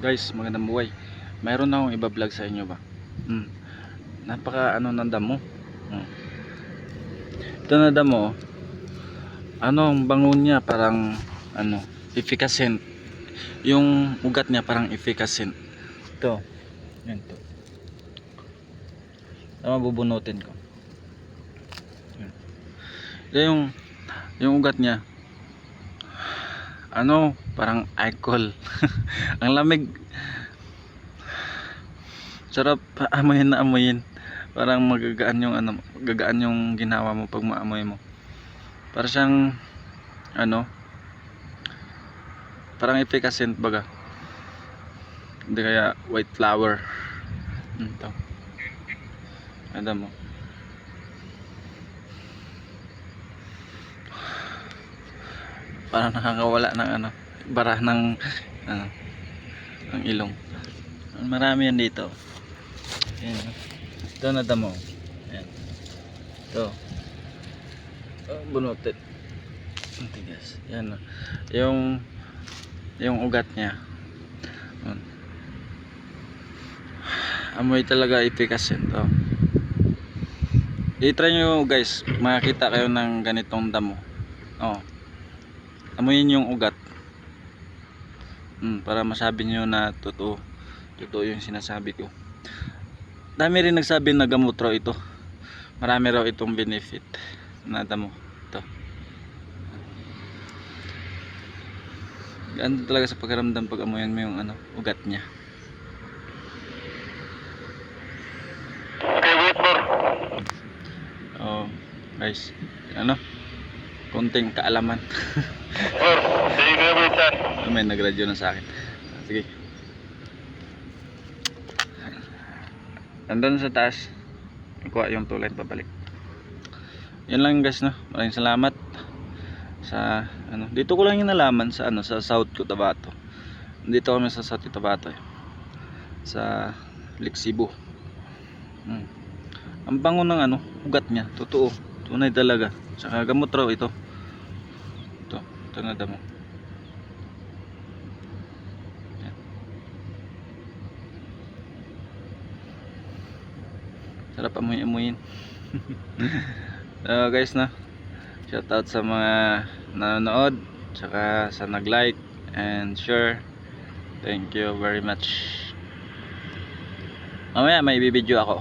Guys, magandang buhay. Mayroon na akong iba-vlog sa inyo ba. Napaka ng damo. Ito na damo. Ang bangon niya parang efficacent. Yung ugat niya parang efficacent. Ito. Yan to. Tama, bubunutin ko. Yan. Yung ugat niya. Parang alcohol. Ang lamig. Sarap amoyin na amoyin. Parang magagaan yung magagaan yung ginawa mo pag maamoy mo. Para siyang parang efficacent baga. Hindi kaya white flower. Ito. Ada mo. Parang nakakawala ng bara ng ilong. Marami yan dito. Ayan. Ito na damo. Ayan. Ito. Bunutin. Tigas. Yan. Yung ugat niya. Amoy talaga efficacent. I-try nyo guys, makakita kayo ng ganitong damo. Amoyin yung ugat. Para masabi nyo na totoo yung sinasabi ko. Dami rin nagsabi na gamot raw ito. Marami raw itong benefit na damo. Ito. Ganda talaga sa pakiramdam pag amoyan mo yung ugat niya. Okay, wait more. Guys, konting kaalaman. Sir, sige wait sir. May nagradyo na sa akin. Sige. Andun sa taas. Ikuha yung tulay pabalik. Yan lang guys, maraming salamat sa dito ko lang yung nalaman sa sa South Cotabato. Dito kami sa South Cotabato sa Lake Cebu. Ang bango ng ugat niya, totoo. Tunay talaga. Saka gamot raw ito. Ito na damo. Sarap amoy-amoyin. Guys, shout out sa mga nanonood, saka sa nag-like and share. Thank you very much. Mamaya may bibidyo ako.